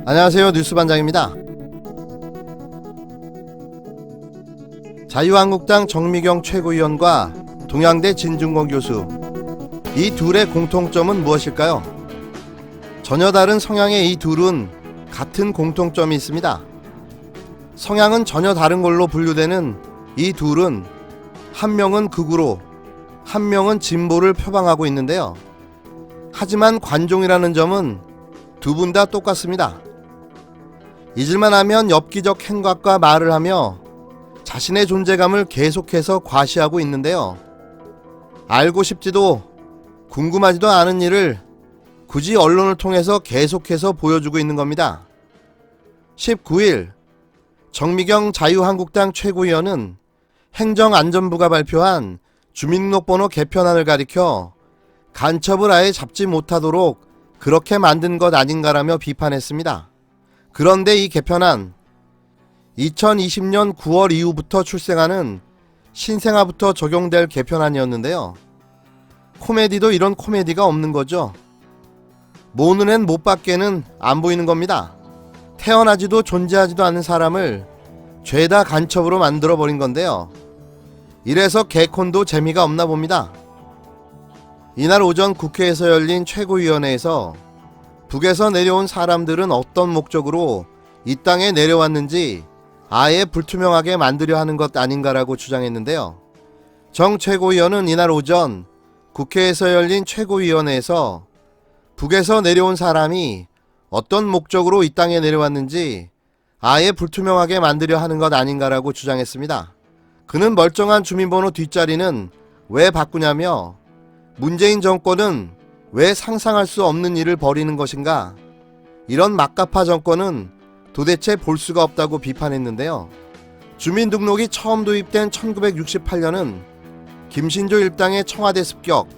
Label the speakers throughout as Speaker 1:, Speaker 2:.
Speaker 1: 안녕하세요. 뉴스반장입니다. 자유한국당 정미경 최고위원과 동양대 진중권 교수, 이 둘의 공통점은 무엇일까요? 전혀 다른 성향의 이 둘은 같은 공통점이 있습니다. 성향은 전혀 다른 걸로 분류되는 이 둘은 한 명은 극우로, 한 명은 진보를 표방하고 있는데요. 하지만 관종이라는 점은 두 분 다 똑같습니다. 잊을만 하면 엽기적 행각과 말을 하며 자신의 존재감을 계속해서 과시하고 있는데요. 알고 싶지도 궁금하지도 않은 일을 굳이 언론을 통해서 계속해서 보여주고 있는 겁니다. 19일 정미경 자유한국당 최고위원은 행정안전부가 발표한 주민등록번호 개편안을 가리켜 간첩을 아예 잡지 못하도록 그렇게 만든 것 아닌가라며 비판했습니다. 그런데 이 개편안 2020년 9월 이후부터 출생하는 신생아부터 적용될 개편안이었는데요. 코미디도 이런 코미디가 없는 거죠. 모 눈엔 못 밖에는 안 보이는 겁니다. 태어나지도 존재하지도 않는 사람을 죄다 간첩으로 만들어버린 건데요. 이래서 개콘도 재미가 없나 봅니다. 이날 오전 국회에서 열린 최고위원회에서 북에서 내려온 사람들은 어떤 목적으로 이 땅에 내려왔는지 아예 불투명하게 만들려 하는 것 아닌가라고 주장했는데요. 정 최고위원은 이날 오전 국회에서 열린 최고위원회에서 북에서 내려온 사람이 어떤 목적으로 이 땅에 내려왔는지 아예 불투명하게 만들려 하는 것 아닌가라고 주장했습니다. 그는 멀쩡한 주민번호 뒷자리는 왜 바꾸냐며 문재인 정권은 왜 상상할 수 없는 일을 벌이는 것인가? 이런 막가파 정권은 도대체 볼 수가 없다고 비판했는데요. 주민등록이 처음 도입된 1968년은 김신조 일당의 청와대 습격,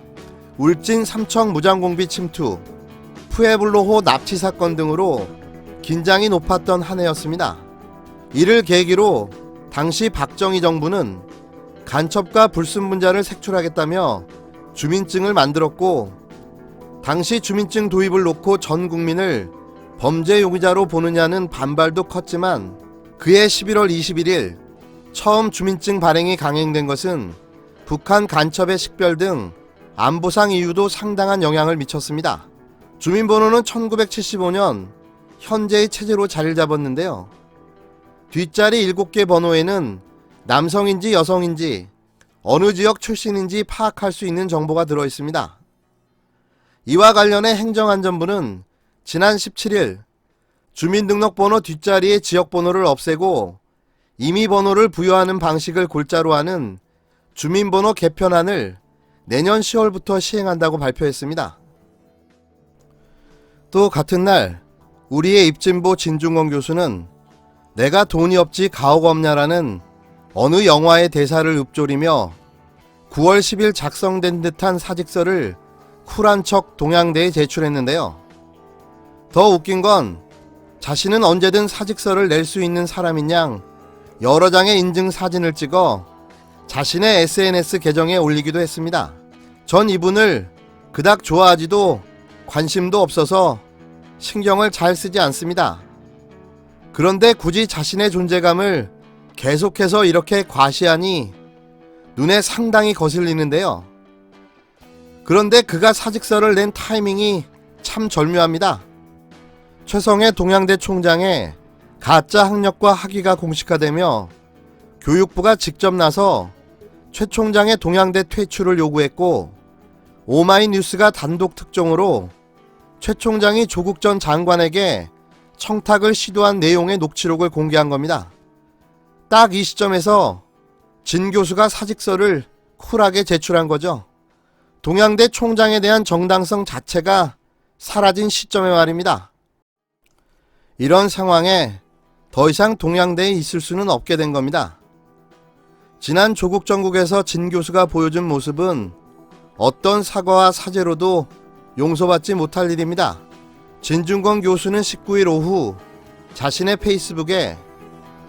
Speaker 1: 울진 삼청 무장공비 침투, 푸에블로호 납치 사건 등으로 긴장이 높았던 한 해였습니다. 이를 계기로 당시 박정희 정부는 간첩과 불순분자를 색출하겠다며 주민증을 만들었고, 당시 주민증 도입을 놓고 전 국민을 범죄 용의자로 보느냐는 반발도 컸지만 그해 11월 21일 처음 주민증 발행이 강행된 것은 북한 간첩의 식별 등 안보상 이유도 상당한 영향을 미쳤습니다. 주민번호는 1975년 현재의 체제로 자리를 잡았는데요. 뒷자리 7개 번호에는 남성인지 여성인지 어느 지역 출신인지 파악할 수 있는 정보가 들어있습니다. 이와 관련해 행정안전부는 지난 17일 주민등록번호 뒷자리의 지역번호를 없애고 임의번호를 부여하는 방식을 골자로 하는 주민번호 개편안을 내년 10월부터 시행한다고 발표했습니다. 또 같은 날 우리의 입진보 진중권 교수는 내가 돈이 없지 가오가 없냐라는 어느 영화의 대사를 읊조리며 9월 10일 작성된 듯한 사직서를 쿨한 척 동양대에 제출했는데요. 더 웃긴 건 자신은 언제든 사직서를 낼 수 있는 사람인 양 여러 장의 인증 사진을 찍어 자신의 SNS 계정에 올리기도 했습니다. 전 이분을 그닥 좋아하지도 관심도 없어서 신경을 잘 쓰지 않습니다. 그런데 굳이 자신의 존재감을 계속해서 이렇게 과시하니 눈에 상당히 거슬리는데요. 그런데 그가 사직서를 낸 타이밍이 참 절묘합니다. 최성해 동양대 총장의 가짜 학력과 학위가 공식화되며 교육부가 직접 나서 최 총장의 동양대 퇴출을 요구했고, 오마이뉴스가 단독 특종으로 최 총장이 조국 전 장관에게 청탁을 시도한 내용의 녹취록을 공개한 겁니다. 딱 이 시점에서 진 교수가 사직서를 쿨하게 제출한 거죠. 동양대 총장에 대한 정당성 자체가 사라진 시점의 말입니다. 이런 상황에 더 이상 동양대에 있을 수는 없게 된 겁니다. 지난 조국 정국에서 진 교수가 보여준 모습은 어떤 사과와 사죄로도 용서받지 못할 일입니다. 진중권 교수는 19일 오후 자신의 페이스북에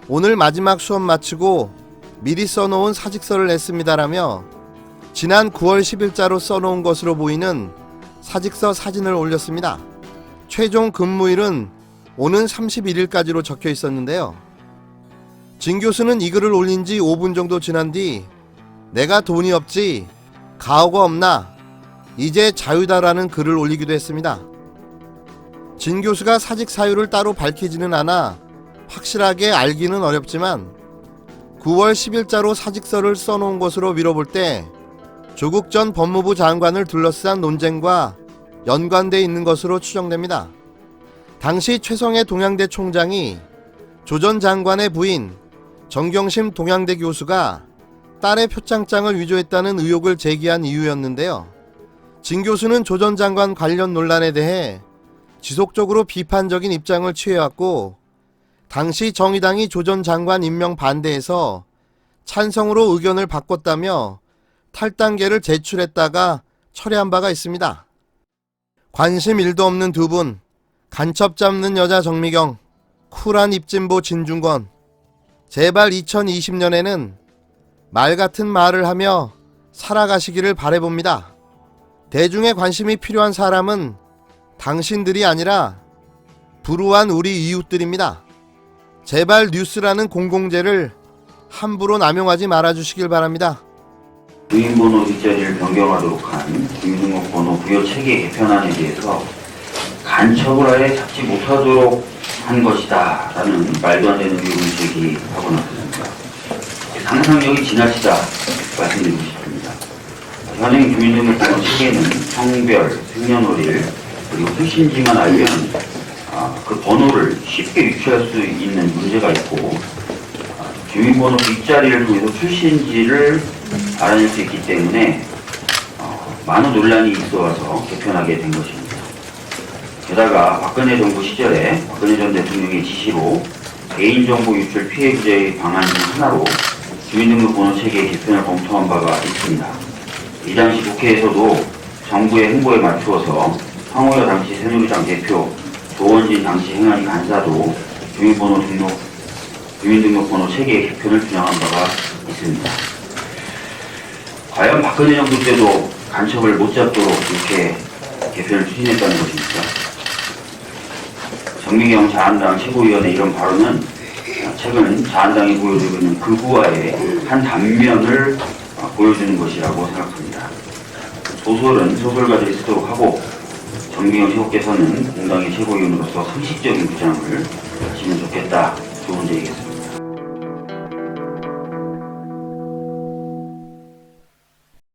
Speaker 1: 오늘 마지막 수업 마치고 미리 써놓은 사직서를 냈습니다라며 지난 9월 10일자로 써놓은 것으로 보이는 사직서 사진을 올렸습니다. 최종 근무일은 오는 31일까지로 적혀 있었는데요. 진 교수는 이 글을 올린 지 5분 정도 지난 뒤 내가 돈이 없지 가오가 없나 이제 자유다라는 글을 올리기도 했습니다. 진 교수가 사직 사유를 따로 밝히지는 않아 확실하게 알기는 어렵지만 9월 10일자로 사직서를 써놓은 것으로 미뤄볼 때 조국 전 법무부 장관을 둘러싼 논쟁과 연관돼 있는 것으로 추정됩니다. 당시 최성해 동양대 총장이 조 전 장관의 부인 정경심 동양대 교수가 딸의 표창장을 위조했다는 의혹을 제기한 이유였는데요. 진 교수는 조 전 장관 관련 논란에 대해 지속적으로 비판적인 입장을 취해왔고 당시 정의당이 조 전 장관 임명 반대해서 찬성으로 의견을 바꿨다며 탈당계를 제출했다가 철회한 바가 있습니다. 관심 1도 없는 두 분, 간첩 잡는 여자 정미경, 쿨한 입진보 진중권. 제발 2020년에는 말 같은 말을 하며 살아가시기를 바라봅니다. 대중의 관심이 필요한 사람은 당신들이 아니라 불우한 우리 이웃들입니다. 제발 뉴스라는 공공재를 함부로 남용하지 말아주시길 바랍니다.
Speaker 2: 주민번호 뒷자리를 변경하도록 한 주민등록번호 부여 체계 개편안에 대해서 간첩을 아예 잡지 못하도록 한 것이다 라는 말도 안 되는 의혹을 제기하고 나섰습니다. 상상력이 지나치다 말씀드리고 싶습니다. 현행 주민등록번호 체계는 성별, 생년월일 그리고 출신지만 알면 그 번호를 쉽게 유추할 수 있는 문제가 있고 주민번호 뒷자리를 통해서 출신지를 알아낼 수 있기 때문에 많은 논란이 있어 와서 개편하게 된 것입니다. 게다가 박근혜 정부 시절에 박근혜 전 대통령의 지시로 개인정보 유출 피해 구제 방안 중 하나로 주민등록번호 체계 개편을 검토한 바가 있습니다. 이 당시 국회에서도 정부의 행보에 맞추어서 황우여 당시 새누리당 대표, 조원진 당시 행안위 간사도 주민등록번호 체계 개편을 주장한 바가 있습니다. 과연 박근혜 정부 때도 간첩을 못 잡도록 이렇게 개편을 추진했다는 것입니까? 정미경 자한당 최고위원의 이런 발언은 최근 자한당이 보여주고 있는 극우화의 한 단면을 보여주는 것이라고 생각합니다. 소설은 소설가들이 쓰도록 하고 정미경 최고께서는 공당의 최고위원으로서 상식적인 주장을 하시면 좋겠다. 좋은 제의겠습니다.